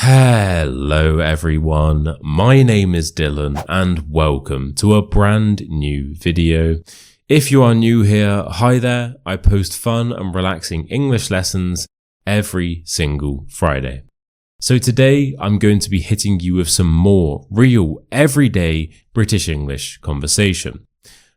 Hello everyone, my name is Dylan and welcome to a brand new video. If you are new here, hi there, I post fun and relaxing English lessons every single Friday. So today I'm going to be hitting you with some more real, everyday British English conversation.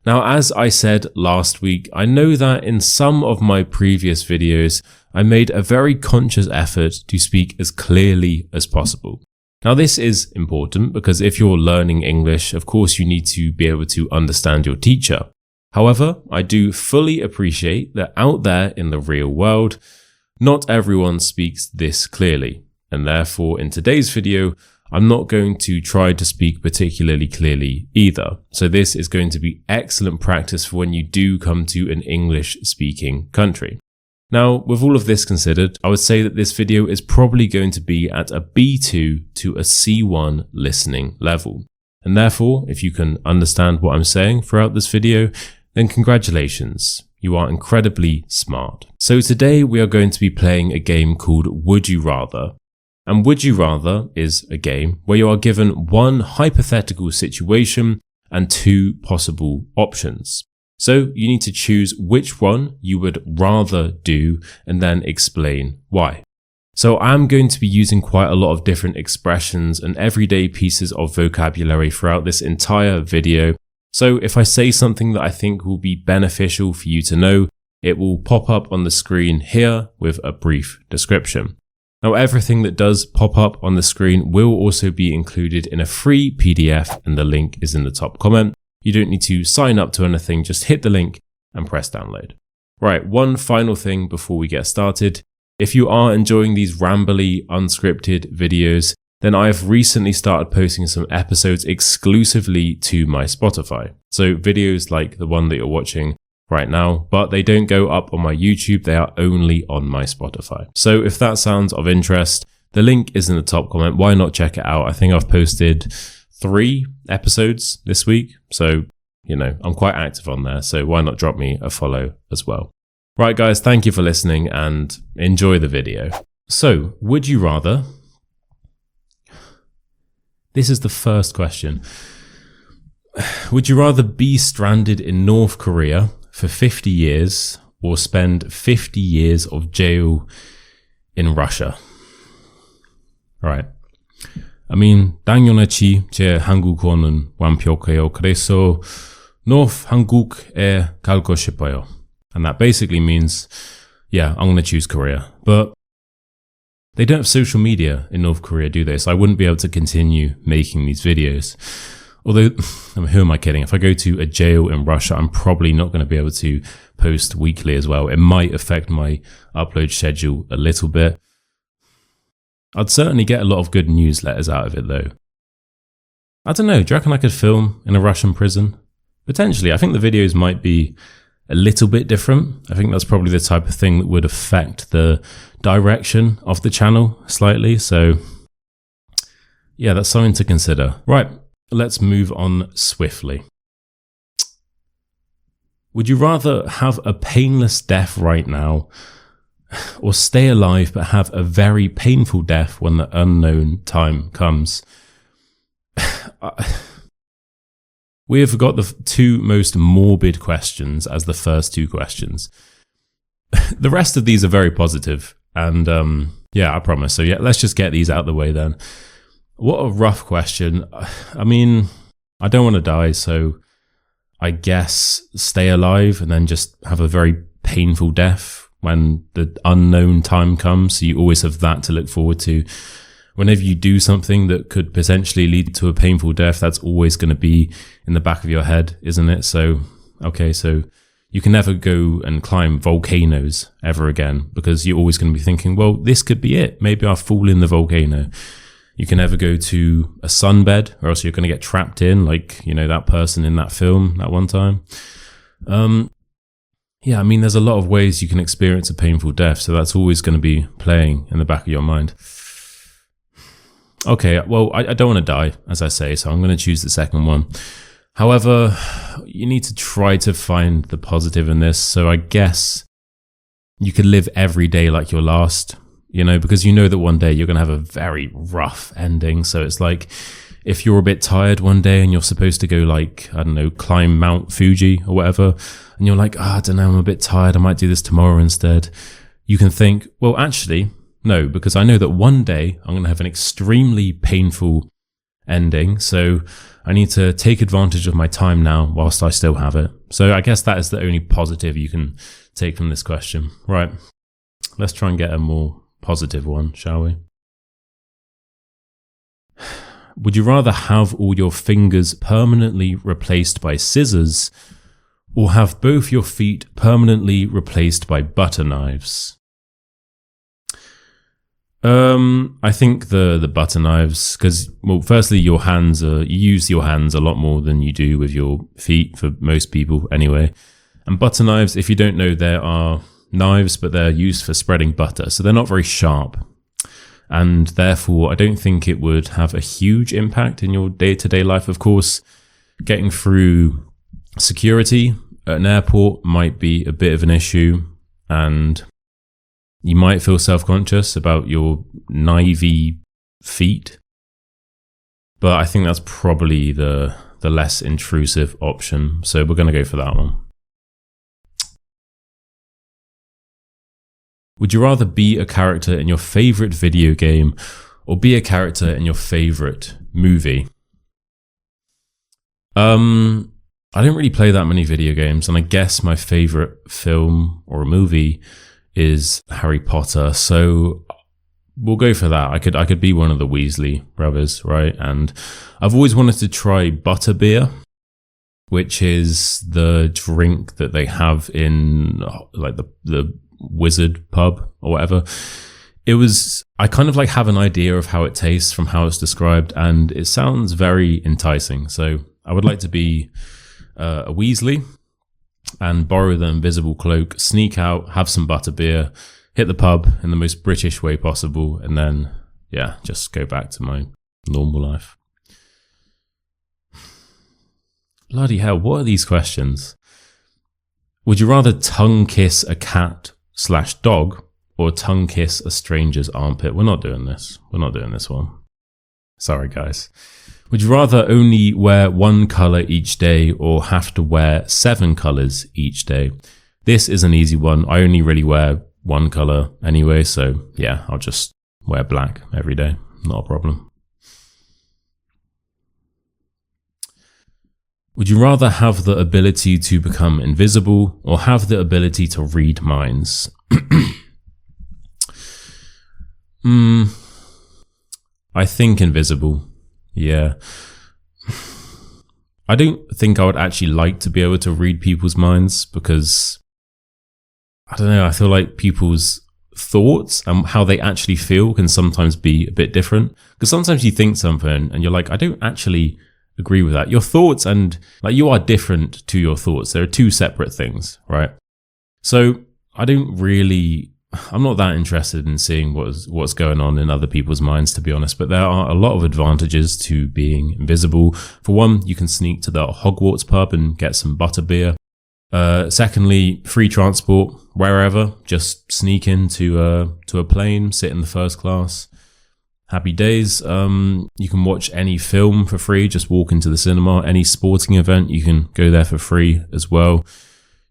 Now, as I said last week, I know that in some of my previous videos, I made a very conscious effort to speak as clearly as possible. Now, this is important because if you're learning English, of course, you need to be able to understand your teacher. However, I do fully appreciate that out there in the real world, not everyone speaks this clearly. And therefore, in today's video, I'm not going to try to speak particularly clearly either. So this is going to be excellent practice for when you do come to an English-speaking country. Now, with all of this considered, I would say that this video is probably going to be at a B2 to a C1 listening level. And therefore, if you can understand what I'm saying throughout this video, then congratulations. You are incredibly smart. So today we are going to be playing a game called Would You Rather. And Would You Rather is a game where you are given one hypothetical situation and two possible options. So you need to choose which one you would rather do and then explain why. So I'm going to be using quite a lot of different expressions and everyday pieces of vocabulary throughout this entire video. So if I say something that I think will be beneficial for you to know, it will pop up on the screen here with a brief description. Now, everything that does pop up on the screen will also be included in a free PDF and the link is in the top comment. You don't need to sign up to anything, just hit the link and press download. Right, one final thing before we get started. If you are enjoying these rambly, unscripted videos, then I have recently started posting some episodes exclusively to my Spotify. So videos like the one that you're watching right now, but they don't go up on my YouTube, they are only on my Spotify. So if that sounds of interest, the link is in the top comment. Why not check it out? I think I've posted 3 episodes this week, so I'm quite active on there, so why not drop me a follow as well. Right guys, thank you for listening and enjoy the video. So, would you rather? This is the first question. Would you rather be stranded in North Korea for 50 years or spend 50 years of jail in Russia? Right. I mean, 당연하지 제 한국어는 완벽해요. 그래서 North 한국에 가고 싶어요. And that basically means, yeah, I'm going to choose Korea. But they don't have social media in North Korea, do they? So I wouldn't be able to continue making these videos. Although, who am I kidding? If I go to a jail in Russia, I'm probably not going to be able to post weekly as well. It might affect my upload schedule a little bit. I'd certainly get a lot of good newsletters out of it though. I don't know, do you reckon I could film in a Russian prison? Potentially, I think the videos might be a little bit different. I think that's probably the type of thing that would affect the direction of the channel slightly. So yeah, that's something to consider. Right, let's move on swiftly. Would you rather have a painless death right now or stay alive but have a very painful death when the unknown time comes? We have got the 2 most morbid questions as the first 2 questions. The rest of these are very positive and yeah, I promise. So yeah, let's just get these out of the way then. What a rough question. I mean, I don't want to die, so I guess stay alive and then just have a very painful death when the unknown time comes. So you always have that to look forward to. Whenever you do something that could potentially lead to a painful death, that's always going to be in the back of your head, isn't it? So, okay, so you can never go and climb volcanoes ever again because you're always going to be thinking, well, this could be it. Maybe I'll fall in the volcano. You can never go to a sunbed or else you're going to get trapped in, like, that person in that film that one time. Yeah, I mean, there's a lot of ways you can experience a painful death, so that's always going to be playing in the back of your mind. Okay, well, I don't want to die, as I say, so I'm going to choose the second one. However, you need to try to find the positive in this, so I guess you could live every day like your last. you know, because you know that one day you're going to have a very rough ending. So it's like, if you're a bit tired one day and you're supposed to go like, I don't know, climb Mount Fuji or whatever, and you're like, I don't know, I'm a bit tired, I might do this tomorrow instead. You can think, well, actually, no, because I know that one day I'm going to have an extremely painful ending. So I need to take advantage of my time now whilst I still have it. So I guess that is the only positive you can take from this question. Right. Let's try and get a more positive one, shall we? Would you rather have all your fingers permanently replaced by scissors or have both your feet permanently replaced by butter knives? I think the butter knives, because, well, firstly, you use your hands a lot more than you do with your feet for most people anyway. And butter knives, if you don't know, there are knives, but they're used for spreading butter, so they're not very sharp. And therefore, I don't think it would have a huge impact in your day-to-day life. Of course, getting through security at an airport might be a bit of an issue, and you might feel self-conscious about your knivey feet. But I think that's probably the less intrusive option. So we're going to go for that one. Would you rather be a character in your favorite video game or be a character in your favorite movie? I don't really play that many video games, and I guess my favorite film or a movie is Harry Potter. So we'll go for that. I could be one of the Weasley brothers, right? And I've always wanted to try butterbeer, which is the drink that they have in like the Wizard pub or whatever. I kind of like have an idea of how it tastes from how it's described, and it sounds very enticing. So I would like to be a Weasley and borrow the invisible cloak, sneak out, have some butterbeer, hit the pub in the most British way possible, and then, yeah, just go back to my normal life. Bloody hell, what are these questions? Would you rather tongue kiss a cat/dog or tongue kiss a stranger's armpit? We're not doing this. We're not doing this one. Sorry, guys. Would you rather only wear one color each day or have to wear 7 colors each day? This is an easy one. I only really wear one color anyway, so yeah, I'll just wear black every day. Not a problem. Would you rather have the ability to become invisible or have the ability to read minds? I think invisible. Yeah. I don't think I would actually like to be able to read people's minds because, I don't know, I feel like people's thoughts and how they actually feel can sometimes be a bit different. Because sometimes you think something and you're like, I don't actually agree with that. Your thoughts and like you are different to your thoughts. There are two separate things, right? So I'm not that interested in seeing what's going on in other people's minds, to be honest, but there are a lot of advantages to being invisible. For one, you can sneak to the Hogwarts pub and get some butterbeer. Secondly, free transport wherever. Just sneak into a plane, sit in the first class. Happy days. You can watch any film for free. Just walk into the cinema. Any sporting event, you can go there for free as well.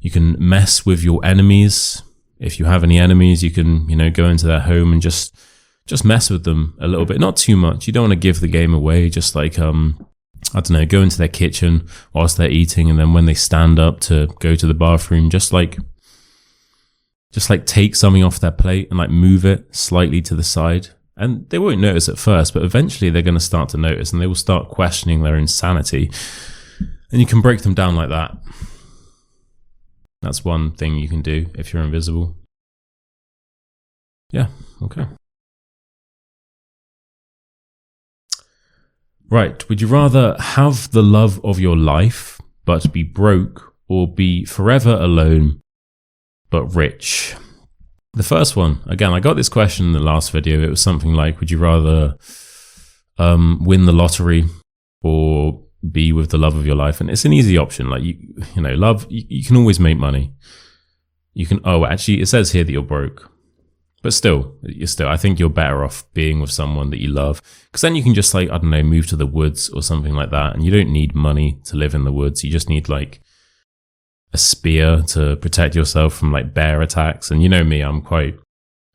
You can mess with your enemies. If you have any enemies, you can, go into their home and just mess with them a little bit. Not too much. You don't want to give the game away. Just like, I don't know, go into their kitchen whilst they're eating, and then when they stand up to go to the bathroom, just take something off their plate and like move it slightly to the side. And they won't notice at first, but eventually they're going to start to notice and they will start questioning their insanity. And you can break them down like that. That's one thing you can do if you're invisible. Yeah, okay. Right, would you rather have the love of your life but be broke, or be forever alone but rich? The first one, again, I got this question in the last video. It was something like, would you rather win the lottery or be with the love of your life? And it's an easy option. Like, love, you can always make money. Actually, it says here that you're broke. But still, I think you're better off being with someone that you love, because then you can just like, I don't know, move to the woods or something like that. And you don't need money to live in the woods. You just need like a spear to protect yourself from like bear attacks. And you know me, I'm quite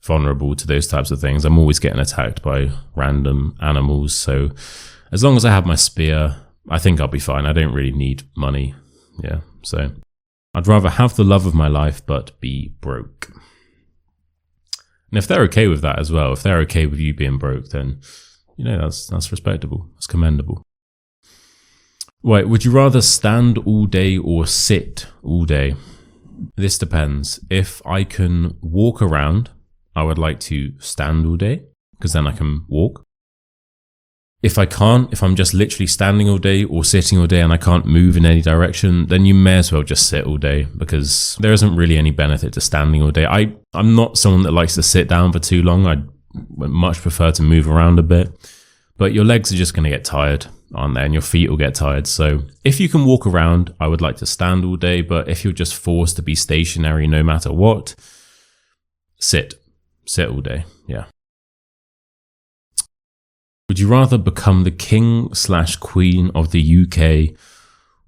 vulnerable to those types of things. I'm always getting attacked by random animals. So as long as I have my spear, I think I'll be fine. I don't really need money. Yeah. So I'd rather have the love of my life, but be broke. And if they're okay with that as well, if they're okay with you being broke, then, you know, that's respectable. That's commendable. Right, would you rather stand all day or sit all day? This depends. If I can walk around, I would like to stand all day, because then I can walk. If I can't, if I'm just literally standing all day or sitting all day and I can't move in any direction, then you may as well just sit all day, because there isn't really any benefit to standing all day. I'm not someone that likes to sit down for too long. I'd much prefer to move around a bit, but your legs are just going to get tired, aren't they? And your feet will get tired. So if you can walk around, I would like to stand all day, but if you're just forced to be stationary no matter what, sit all day. Yeah. Would you rather become the king/queen of the UK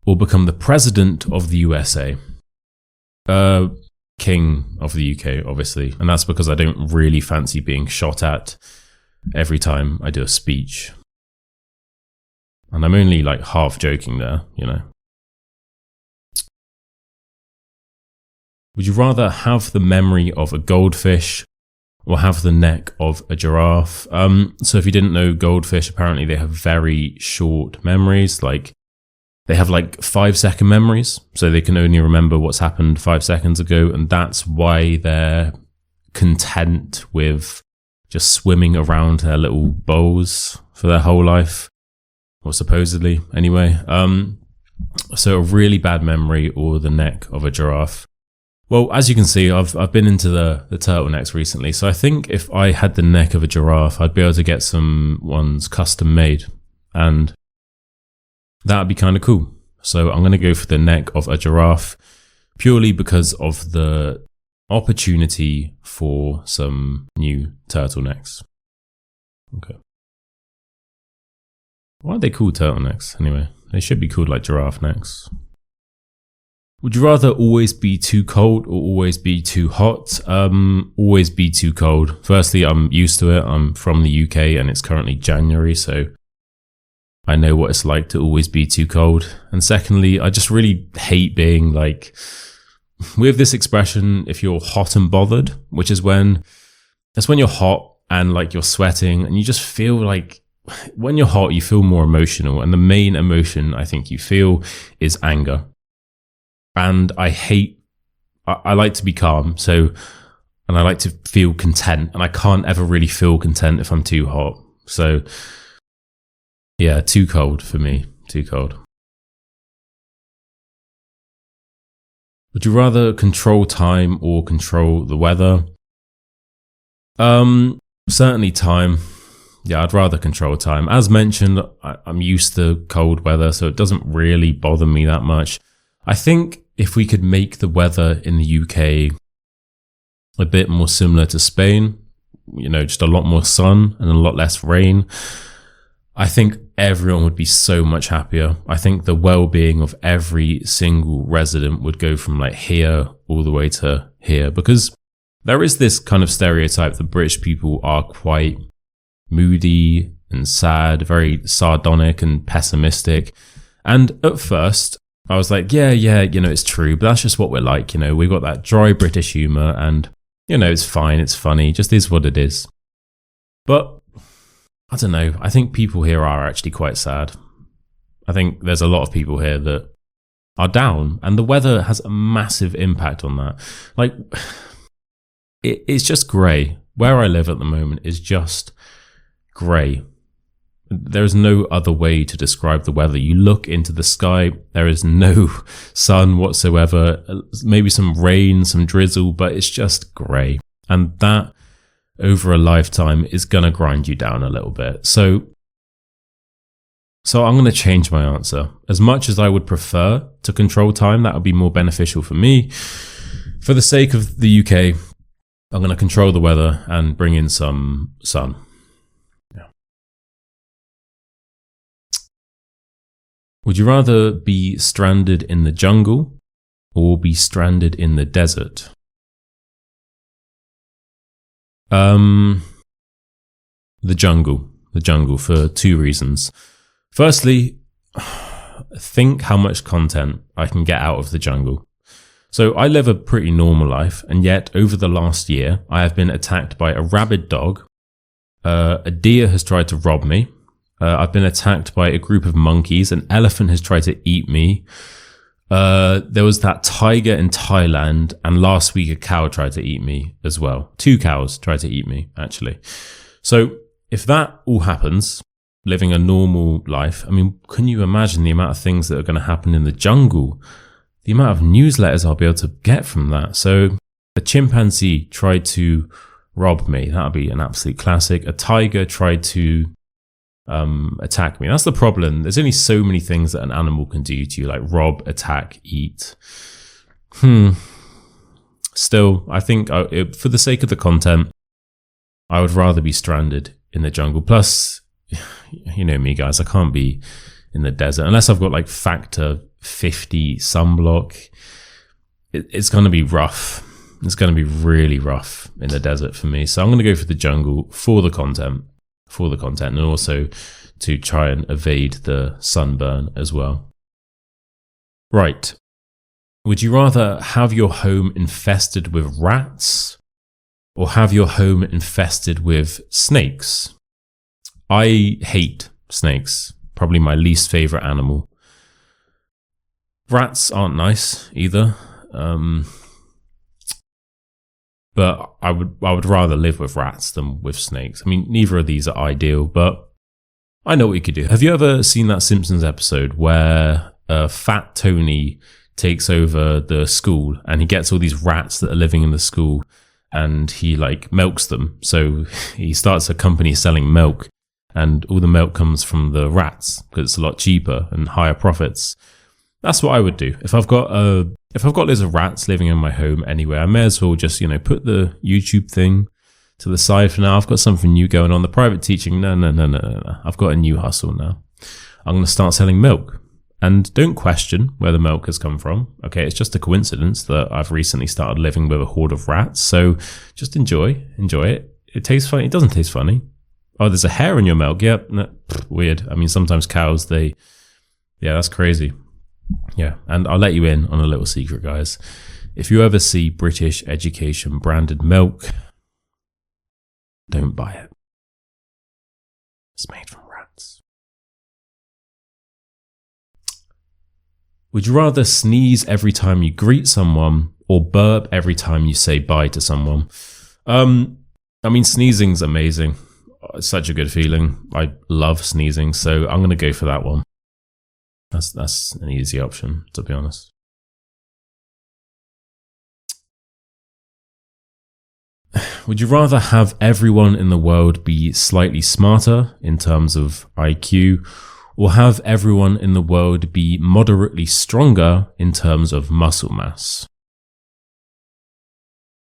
or become the president of the USA? King of the UK, obviously. And that's because I don't really fancy being shot at every time I do a speech. And I'm only like half joking there, you know. Would you rather have the memory of a goldfish or have the neck of a giraffe? So if you didn't know, goldfish, apparently they have very short memories. Like they have like 5-second memories. So they can only remember what's happened 5 seconds ago. And that's why they're content with just swimming around their little bowls for their whole life. Or supposedly, anyway. So a really bad memory or the neck of a giraffe. Well, as you can see, I've been into the turtlenecks recently, so I think if I had the neck of a giraffe, I'd be able to get some ones custom made, and that'd be kind of cool. So I'm going to go for the neck of a giraffe, purely because of the opportunity for some new turtlenecks. Okay. Why are they called turtlenecks, anyway? They should be called like giraffe necks. Would you rather always be too cold or always be too hot? Always be too cold. Firstly, I'm used to it. I'm from the UK and it's currently January, so I know what it's like to always be too cold. And secondly, I just really hate being like, we have this expression, if you're hot and bothered, which is that's when you're hot and like you're sweating and you just feel like, when you're hot, you feel more emotional. And the main emotion I think you feel is anger. And I like to be calm, and I like to feel content, and I can't ever really feel content if I'm too hot. So yeah, too cold for me, too cold. Would you rather control time or control the weather? Certainly time. Yeah, I'd rather control time. As mentioned, I'm used to cold weather, so it doesn't really bother me that much. I think if we could make the weather in the UK a bit more similar to Spain, you know, just a lot more sun and a lot less rain, I think everyone would be so much happier. I think the well-being of every single resident would go from like here all the way to here, because there is this kind of stereotype that British people are quite moody and sad, very sardonic and pessimistic. And at first, I was like, yeah, you know, it's true, but that's just what we're like, you know, we've got that dry British humour and, you know, it's fine, it's funny, just is what it is. But, I don't know, I think people here are actually quite sad. I think there's a lot of people here that are down, and the weather has a massive impact on that. Like, it's just grey. Where I live at the moment is just grey. There is no other way to describe the weather. You look into the sky, there is no sun whatsoever, maybe some rain, some drizzle, but it's just grey. And that, over a lifetime, is going to grind you down a little bit. So I'm going to change my answer. As much as I would prefer to control time, that would be more beneficial for me. For the sake of the UK, I'm going to control the weather and bring in some sun. Yeah. Would you rather be stranded in the jungle or be stranded in the desert? The jungle for two reasons. Firstly, think how much content I can get out of the jungle. So I live a pretty normal life, and yet over the last year, I have been attacked by a rabid dog. A deer has tried to rob me. I've been attacked by a group of monkeys. An elephant has tried to eat me. There was that tiger in Thailand, and last week a cow tried to eat me as well. 2 cows tried to eat me, actually. So if that all happens, living a normal life, I mean, can you imagine the amount of things that are going to happen in the jungle? The amount of newsletters I'll be able to get from that. So a chimpanzee tried to rob me. That would be an absolute classic. A tiger tried to attack me. That's the problem. There's only so many things that an animal can do to you, like rob, attack, eat. Still, I think for the sake of the content, I would rather be stranded in the jungle. Plus, you know me, guys, I can't be in the desert unless I've got like factor 50 sunblock. It's going to be rough. It's going to be really rough in the desert for me. So I'm going to go for the jungle for the content, and also to try and evade the sunburn as well. Right. Would you rather have your home infested with rats or have your home infested with snakes? I hate snakes. Probably my least favorite animal. Rats aren't nice either. But I would rather live with rats than with snakes. I mean, neither of these are ideal, but I know what you could do. Have you ever seen that Simpsons episode where Fat Tony takes over the school and he gets all these rats that are living in the school and he like milks them? So he starts a company selling milk and all the milk comes from the rats because it's a lot cheaper and higher profits. That's what I would do. If I've got loads of rats living in my home anywhere, I may as well just, put the YouTube thing to the side for now. I've got something new going on. The private teaching, no. I've got a new hustle now. I'm going to start selling milk. And don't question where the milk has come from. Okay, it's just a coincidence that I've recently started living with a horde of rats. So just enjoy it. It tastes funny. It doesn't taste funny. Oh, there's a hair in your milk. Yep. No, weird. I mean, sometimes cows, yeah, that's crazy. Yeah, and I'll let you in on a little secret, guys. If you ever see British Education branded milk, don't buy it. It's made from rats. Would you rather sneeze every time you greet someone or burp every time you say bye to someone? I mean, sneezing's amazing. It's such a good feeling. I love sneezing, so I'm going to go for that one. That's an easy option, to be honest. Would you rather have everyone in the world be slightly smarter in terms of IQ, or have everyone in the world be moderately stronger in terms of muscle mass?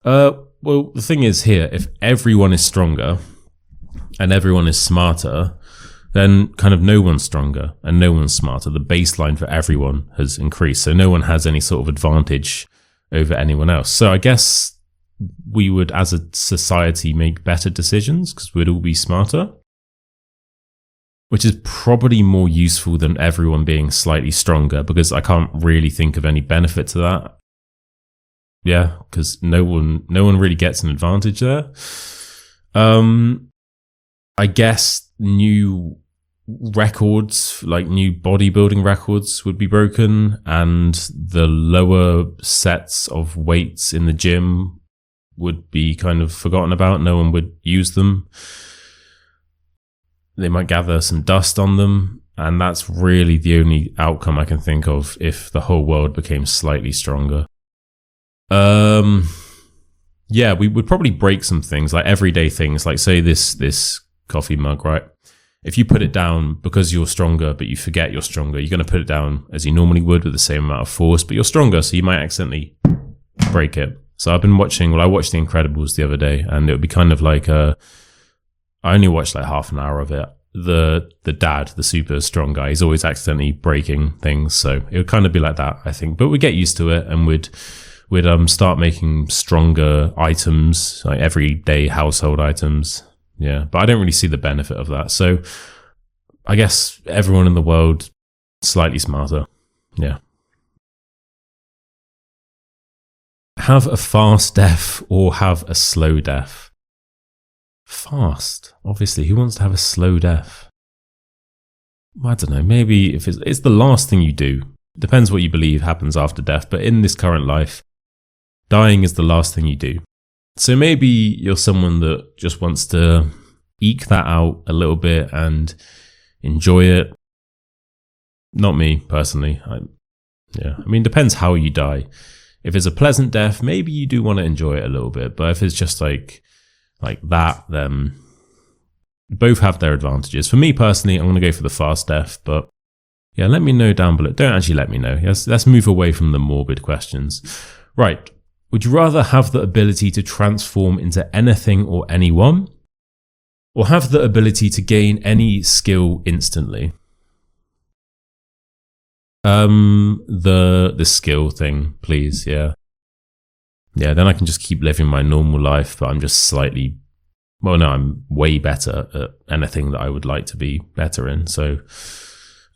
Well, the thing is here, if everyone is stronger and everyone is smarter, then kind of no one's stronger and no one's smarter. The baseline for everyone has increased, so no one has any sort of advantage over anyone else. So I guess we would, as a society, make better decisions because we'd all be smarter, which is probably more useful than everyone being slightly stronger, because I can't really think of any benefit to that. Yeah, because no one really gets an advantage there. I guess new records, like new bodybuilding records, would be broken, and the lower sets of weights in the gym would be kind of forgotten about. No one would use them. They might gather some dust on them, and that's really the only outcome I can think of if the whole world became slightly stronger. Yeah, we would probably break some things, like everyday things, like say this coffee mug, right? If you put it down because you're stronger, but you forget you're stronger, you're going to put it down as you normally would with the same amount of force, but you're stronger, so you might accidentally break it. So I've been watching, I watched The Incredibles the other day, and it would be kind of like I only watched like half an hour of it. The dad, the super strong guy, he's always accidentally breaking things. So it would kind of be like that, I think. But we'd get used to it, and we'd start making stronger items, like everyday household items. Yeah, but I don't really see the benefit of that. So I guess everyone in the world slightly smarter. Yeah. Have a fast death or have a slow death? Fast, obviously. Who wants to have a slow death? Well, I don't know. Maybe if it's the last thing you do. Depends what you believe happens after death. But in this current life, dying is the last thing you do. So maybe you're someone that just wants to eke that out a little bit and enjoy it. Not me, personally. I mean, depends how you die. If it's a pleasant death, maybe you do want to enjoy it a little bit. But if it's just like that, then both have their advantages. For me personally, I'm going to go for the fast death. But yeah, let me know down below. Don't actually let me know. Yes, let's move away from the morbid questions. Right. Would you rather have the ability to transform into anything or anyone, or have the ability to gain any skill instantly? The skill thing, please. Yeah, then I can just keep living my normal life, but I'm just slightly, well, no, I'm way better at anything that I would like to be better in. So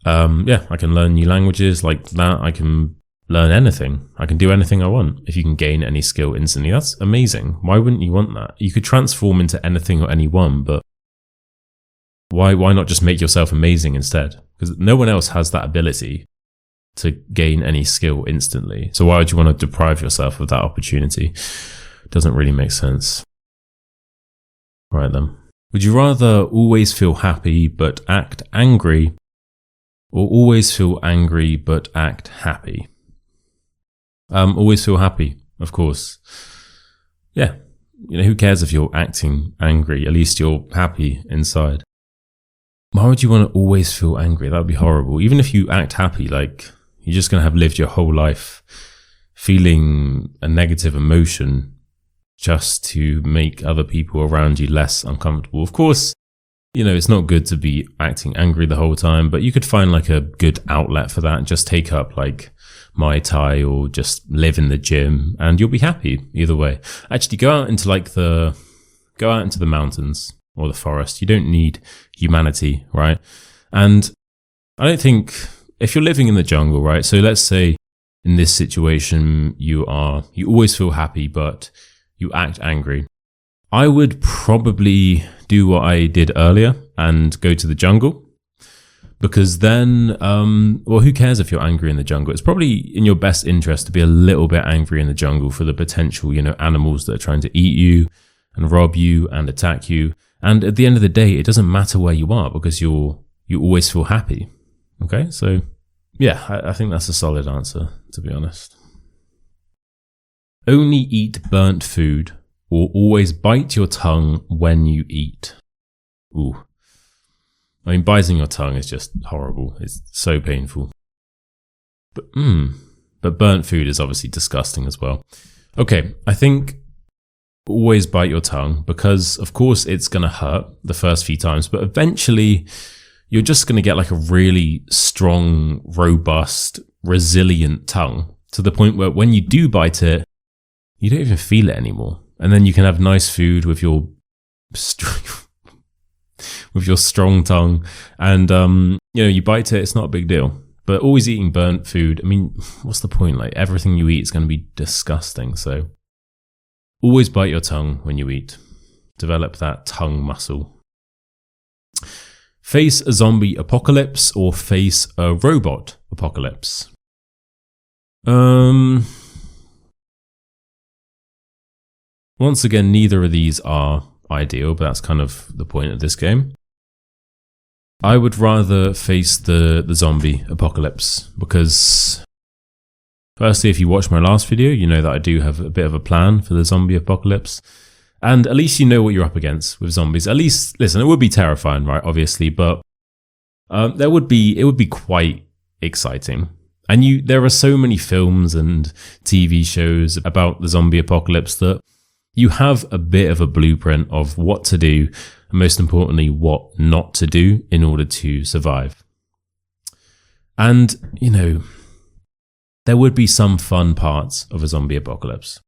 yeah, I can learn new languages like that. I can learn anything. I can do anything I want. If you can gain any skill instantly, that's amazing. Why wouldn't you want that? You could transform into anything or anyone, but why not just make yourself amazing instead? Because no one else has that ability to gain any skill instantly. So why would you want to deprive yourself of that opportunity? Doesn't really make sense. Right then. Would you rather always feel happy but act angry, or always feel angry but act happy? Always feel happy, of course. Yeah. Who cares if you're acting angry? At least you're happy inside. Why would you want to always feel angry? That would be horrible. Even if you act happy, like, you're just going to have lived your whole life feeling a negative emotion just to make other people around you less uncomfortable. Of course, it's not good to be acting angry the whole time, but you could find like a good outlet for that and just take up like Muay Thai or just live in the gym and you'll be happy either way. Actually, go out into the mountains or the forest. You don't need humanity, right? And I don't think, if you're living in the jungle, right? So let's say in this situation, you always feel happy, but you act angry. I would probably do what I did earlier and go to the jungle, because then, well, who cares if you're angry in the jungle? It's probably in your best interest to be a little bit angry in the jungle for the potential, animals that are trying to eat you and rob you and attack you. And at the end of the day, it doesn't matter where you are because you always feel happy. Okay, so yeah, I think that's a solid answer, to be honest. Only eat burnt food or always bite your tongue when you eat. Ooh. I mean, biting your tongue is just horrible. It's so painful. But burnt food is obviously disgusting as well. Okay, I think always bite your tongue because, of course, it's going to hurt the first few times, but eventually you're just going to get like a really strong, robust, resilient tongue to the point where when you do bite it, you don't even feel it anymore. And then you can have nice food with your strong tongue. And, you bite it, it's not a big deal. But always eating burnt food, I mean, what's the point? Like, everything you eat is going to be disgusting. So always bite your tongue when you eat. Develop that tongue muscle. Face a zombie apocalypse or face a robot apocalypse? Once again, neither of these are ideal, but that's kind of the point of this game. I would rather face the zombie apocalypse because, firstly, if you watched my last video, you know that I do have a bit of a plan for the zombie apocalypse. And at least you know what you're up against with zombies. At least, listen, it would be terrifying, right? Obviously, but it would be quite exciting. And there are so many films and TV shows about the zombie apocalypse that you have a bit of a blueprint of what to do, and most importantly, what not to do in order to survive. And, there would be some fun parts of a zombie apocalypse.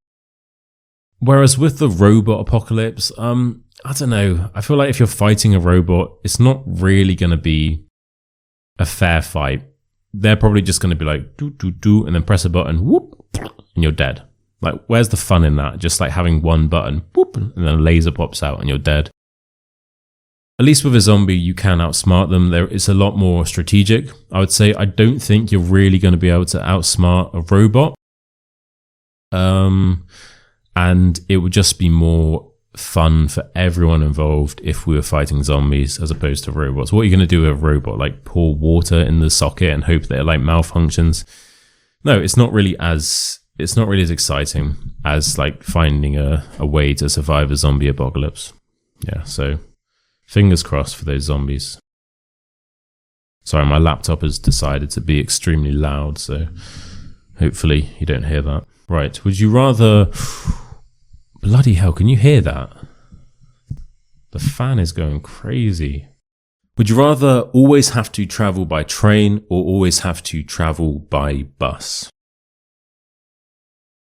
Whereas with the robot apocalypse, I don't know. I feel like if you're fighting a robot, it's not really going to be a fair fight. They're probably just going to be like, do, do, do, and then press a button, whoop, and you're dead. Like, where's the fun in that? Just like having one button, whoop, and then a laser pops out and you're dead. At least with a zombie, you can outsmart them. It's a lot more strategic. I would say I don't think you're really going to be able to outsmart a robot. And it would just be more fun for everyone involved if we were fighting zombies as opposed to robots. What are you going to do with a robot? Like pour water in the socket and hope that it like malfunctions? No, it's not really as exciting as like finding a way to survive a zombie apocalypse. Yeah, so fingers crossed for those zombies. Sorry, my laptop has decided to be extremely loud, so hopefully you don't hear that. Right, would you rather... Bloody hell, can you hear that? The fan is going crazy. Would you rather always have to travel by train or always have to travel by bus?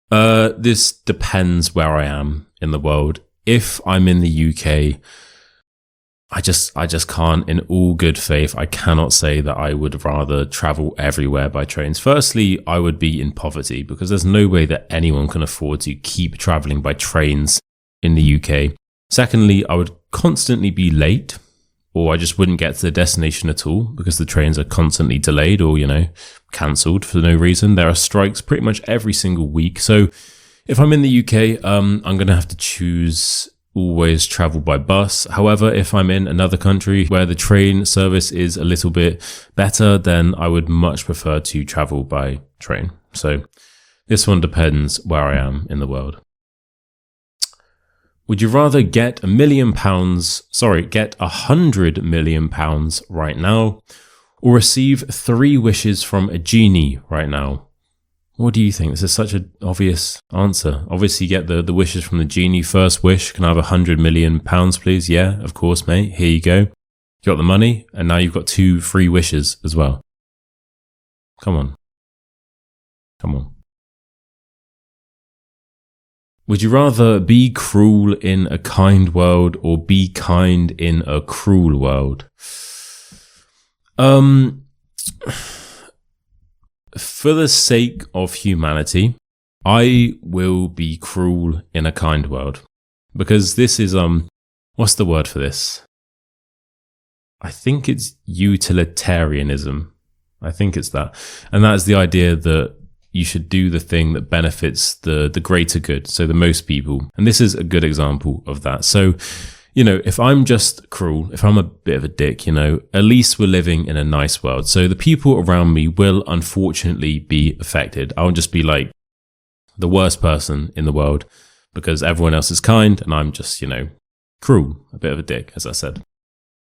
This depends where I am in the world. If I'm in the UK, I just can't, in all good faith, I cannot say that I would rather travel everywhere by trains. Firstly, I would be in poverty because there's no way that anyone can afford to keep traveling by trains in the UK. Secondly, I would constantly be late, or I just wouldn't get to the destination at all because the trains are constantly delayed or, cancelled for no reason. There are strikes pretty much every single week. So if I'm in the UK, I'm going to have to choose always travel by bus. However, if I'm in another country where the train service is a little bit better, then I would much prefer to travel by train. So this one depends where I am in the world. Would you rather get £100 million right now, or receive 3 wishes from a genie right now? What do you think? This is such an obvious answer. Obviously, you get the wishes from the genie. First wish, can I have £100 million, please? Yeah, of course, mate. Here you go. You got the money, and now you've got 2 free wishes as well. Come on. Would you rather be cruel in a kind world or be kind in a cruel world? For the sake of humanity, I will be cruel in a kind world. Because this is, what's the word for this? I think it's utilitarianism. I think it's that. And that is the idea that you should do the thing that benefits the greater good, so the most people. And this is a good example of that. So, if I'm just cruel, if I'm a bit of a dick, at least we're living in a nice world. So the people around me will unfortunately be affected. I'll just be like the worst person in the world because everyone else is kind and I'm just, cruel, a bit of a dick, as I said.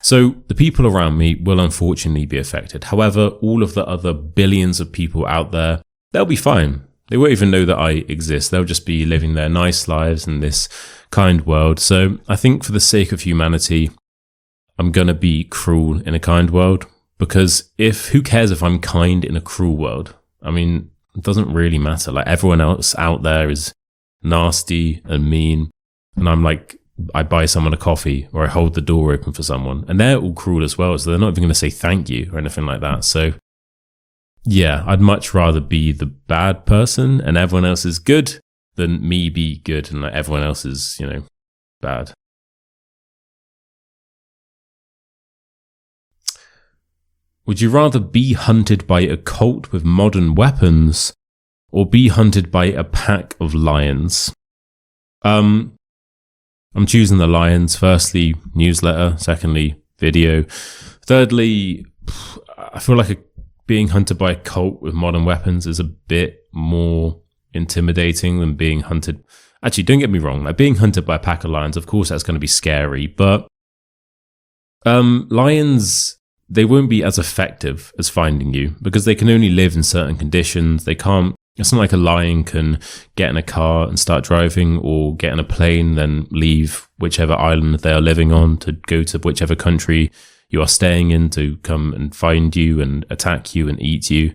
So the people around me will unfortunately be affected. However, all of the other billions of people out there, they'll be fine. They won't even know that I exist. They'll just be living their nice lives in this kind world. So I think for the sake of humanity, I'm going to be cruel in a kind world, because who cares if I'm kind in a cruel world? I mean, it doesn't really matter. Like, everyone else out there is nasty and mean. And I'm like, I buy someone a coffee or I hold the door open for someone and they're all cruel as well. So they're not even going to say thank you or anything like that. So yeah, I'd much rather be the bad person and everyone else is good than me be good and everyone else is, bad. Would you rather be hunted by a cult with modern weapons or be hunted by a pack of lions? I'm choosing the lions. Firstly, newsletter. Secondly, video. Thirdly, I feel like being hunted by a cult with modern weapons is a bit more intimidating than being hunted. Actually, don't get me wrong. Like, being hunted by a pack of lions, of course, that's going to be scary. But lions, they won't be as effective as finding you because they can only live in certain conditions. They can't, it's not like a lion can get in a car and start driving, or get in a plane, then leave whichever island they are living on to go to whichever country you are staying in to come and find you and attack you and eat you.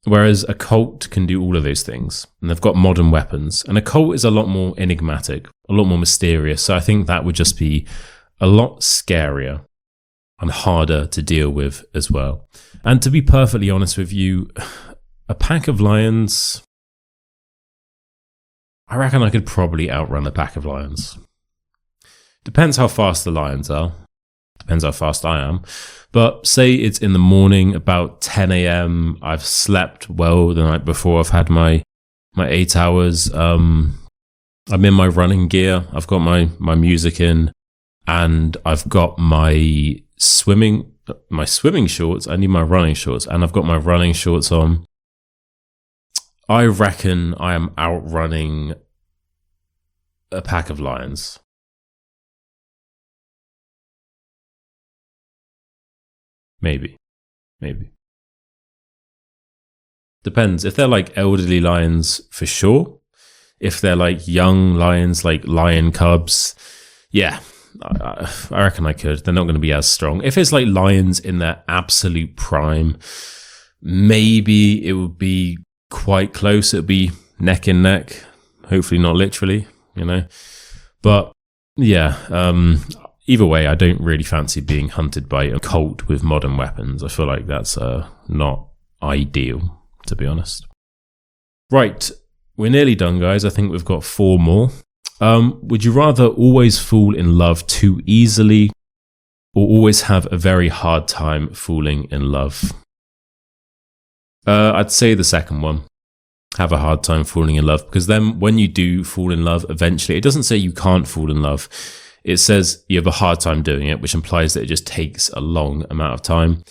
Whereas a cult can do all of those things, and they've got modern weapons. And a cult is a lot more enigmatic, a lot more mysterious. So I think that would just be a lot scarier and harder to deal with as well. And to be perfectly honest with you, a pack of lions, I reckon I could probably outrun a pack of lions. Depends how fast the lions are. Depends how fast I am. But say it's in the morning, about 10 a.m. I've slept well the night before. I've had my 8 hours. I'm in my running gear. I've got my music in, and I've got my swimming shorts. I need my running shorts, and I've got my running shorts on. I reckon I am outrunning a pack of lions. Maybe. Depends. If they're like elderly lions, for sure. If they're like young lions, like lion cubs, yeah, I reckon I could. They're not going to be as strong. If it's like lions in their absolute prime, maybe it would be quite close. It would be neck and neck. Hopefully not literally, you know. But yeah, either way, I don't really fancy being hunted by a cult with modern weapons. I feel like that's not ideal, to be honest. Right, we're nearly done, guys. I think we've got 4 more. Would you rather always fall in love too easily, or always have a very hard time falling in love? I'd say the second one. Have a hard time falling in love, because then when you do fall in love, eventually, it doesn't say you can't fall in love. It says you have a hard time doing it, which implies that it just takes a long amount of time.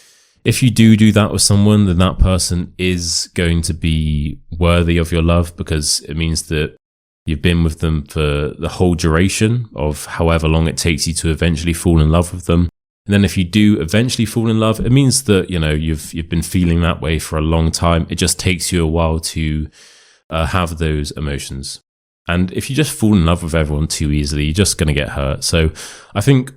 If you do that with someone, then that person is going to be worthy of your love, because it means that you've been with them for the whole duration of however long it takes you to eventually fall in love with them. And then if you do eventually fall in love, it means that, you know, you've been feeling that way for a long time. It just takes you a while to have those emotions. And if you just fall in love with everyone too easily, you're just going to get hurt. So I think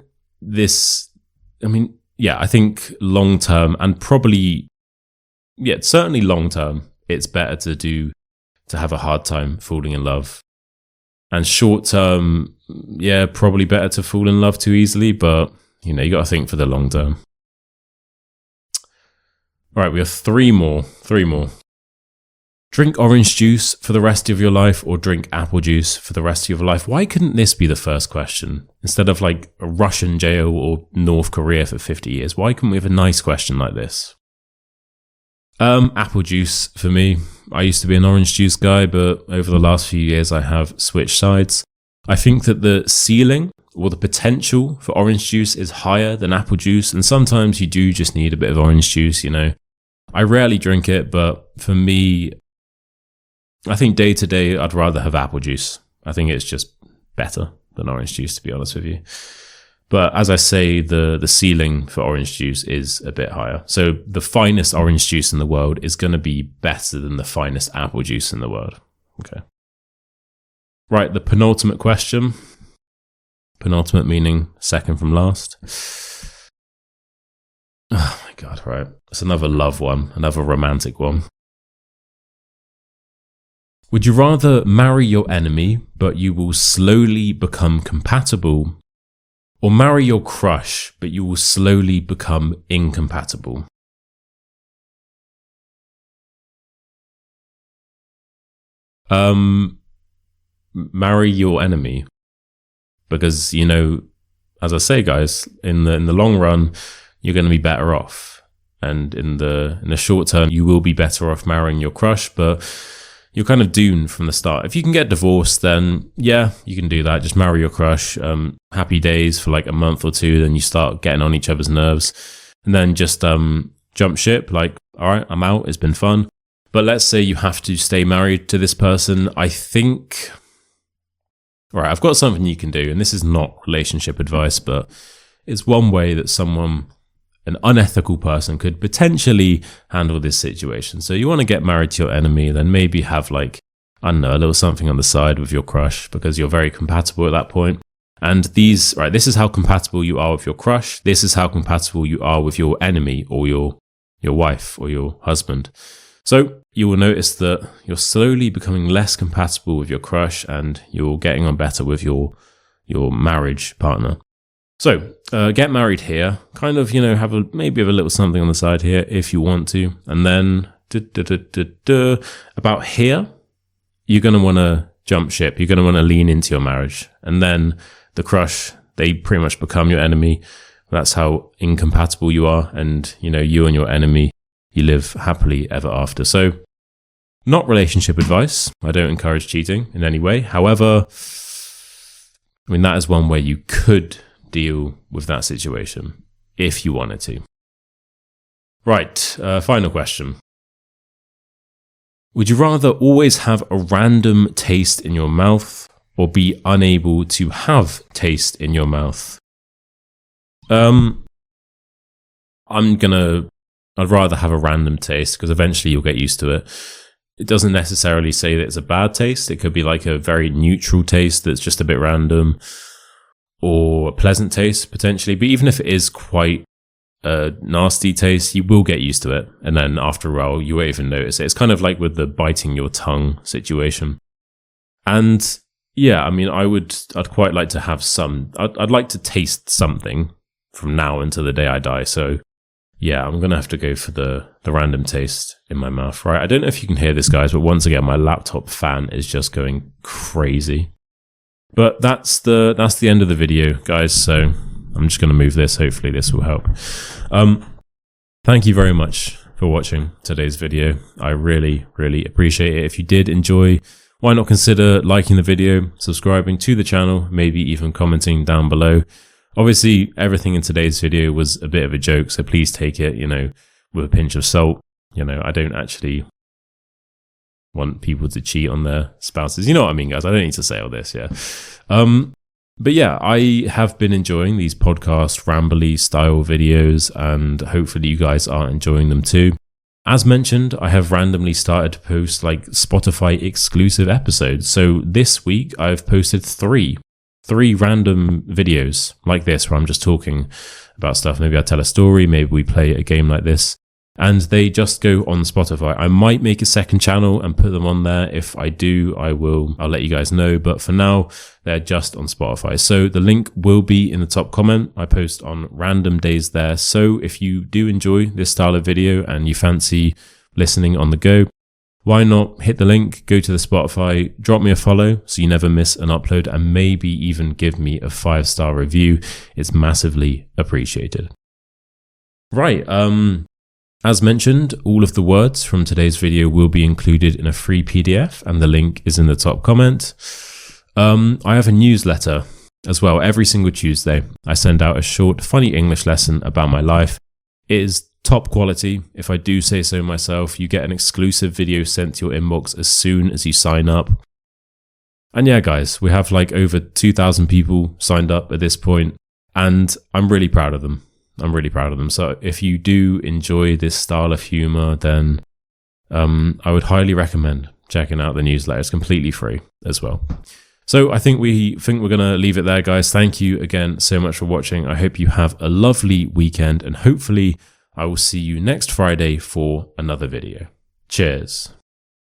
I think long term, and probably, certainly long term, it's better to have a hard time falling in love. And short term, probably better to fall in love too easily, but you got to think for the long term. All right, we have 3 more. Drink orange juice for the rest of your life, or drink apple juice for the rest of your life? Why couldn't this be the first question? Instead of like a Russian jail or North Korea for 50 years, why couldn't we have a nice question like this? Apple juice for me. I used to be an orange juice guy, but over the last few years I have switched sides. I think that the ceiling or the potential for orange juice is higher than apple juice, and sometimes you do just need a bit of orange juice, I rarely drink it, but for me, I think day to day, I'd rather have apple juice. I think it's just better than orange juice, to be honest with you. But as I say, the ceiling for orange juice is a bit higher. So the finest orange juice in the world is going to be better than the finest apple juice in the world. Okay. Right, the penultimate question. Penultimate meaning second from last. Oh my God, right. It's another love one, another romantic one. Would you rather marry your enemy, but you will slowly become compatible, or marry your crush, but you will slowly become incompatible? Marry your enemy, because as I say, guys, in the long run, you're going to be better off, and in the short term, you will be better off marrying your crush, but you're kind of doomed from the start. If you can get divorced, then yeah, you can do that. Just marry your crush. Happy days for like a month or 2, then you start getting on each other's nerves, and then just jump ship. Like, all right, I'm out. It's been fun. But let's say you have to stay married to this person. I think, all right, I've got something you can do, and this is not relationship advice, but it's one way that someone an unethical person could potentially handle this situation. So you want to get married to your enemy, then maybe have like, I don't know, a little something on the side with your crush because you're very compatible at that point. And this is how compatible you are with your crush. This is how compatible you are with your enemy or your wife or your husband. So you will notice that you're slowly becoming less compatible with your crush and you're getting on better with your marriage partner. So get married here, kind of, maybe have a little something on the side here if you want to. And then about here, you're going to want to jump ship. You're going to want to lean into your marriage. And then the crush, they pretty much become your enemy. That's how incompatible you are. And, you and your enemy, you live happily ever after. So not relationship advice. I don't encourage cheating in any way. However, that is one way you could deal with that situation if you wanted to. Right, final question. Would you rather always have a random taste in your mouth or be unable to have taste in your mouth? I'd rather have a random taste because eventually you'll get used to it. It doesn't necessarily say that it's a bad taste. It could be like a very neutral taste that's just a bit random, or a pleasant taste potentially. But even if it is quite a nasty taste, you will get used to it. And then after a while, you won't even notice it. It's kind of like with the biting your tongue situation. And yeah, I'd quite like to have I'd like to taste something from now until the day I die. So yeah, I'm going to have to go for the random taste in my mouth, right? I don't know if you can hear this, guys, but once again, my laptop fan is just going crazy. But that's the end of the video, guys. So I'm just going to move this. Hopefully this will help. Thank you very much for watching today's video. I really, really appreciate it. If you did enjoy, why not consider liking the video, subscribing to the channel, maybe even commenting down below. Obviously, everything in today's video was a bit of a joke, so please take it, with a pinch of salt. I don't actually want people to cheat on their spouses. You know what I mean, guys? I don't need to say all this, yeah. But yeah, I have been enjoying these podcast rambly style videos, and hopefully you guys are enjoying them too. As mentioned, I have randomly started to post like Spotify exclusive episodes. So this week I've posted three random videos like this where I'm just talking about stuff. Maybe I tell a story, maybe we play a game like this, and they just go on Spotify. I might make a second channel and put them on there. If I do, I'll let you guys know. But for now, they're just on Spotify. So the link will be in the top comment. I post on random days there. So if you do enjoy this style of video and you fancy listening on the go, why not hit the link, go to the Spotify, drop me a follow so you never miss an upload, and maybe even give me a 5-star review. It's massively appreciated. Right, as mentioned, all of the words from today's video will be included in a free PDF, and the link is in the top comment. I have a newsletter as well. Every single Tuesday, I send out a short, funny English lesson about my life. It is top quality, if I do say so myself. You get an exclusive video sent to your inbox as soon as you sign up. And yeah, guys, we have like over 2,000 people signed up at this point, and I'm really proud of them. So if you do enjoy this style of humor, then I would highly recommend checking out the newsletter. It's completely free as well. So I think we're going to leave it there, guys. Thank you again so much for watching. I hope you have a lovely weekend, and hopefully I will see you next Friday for another video. Cheers.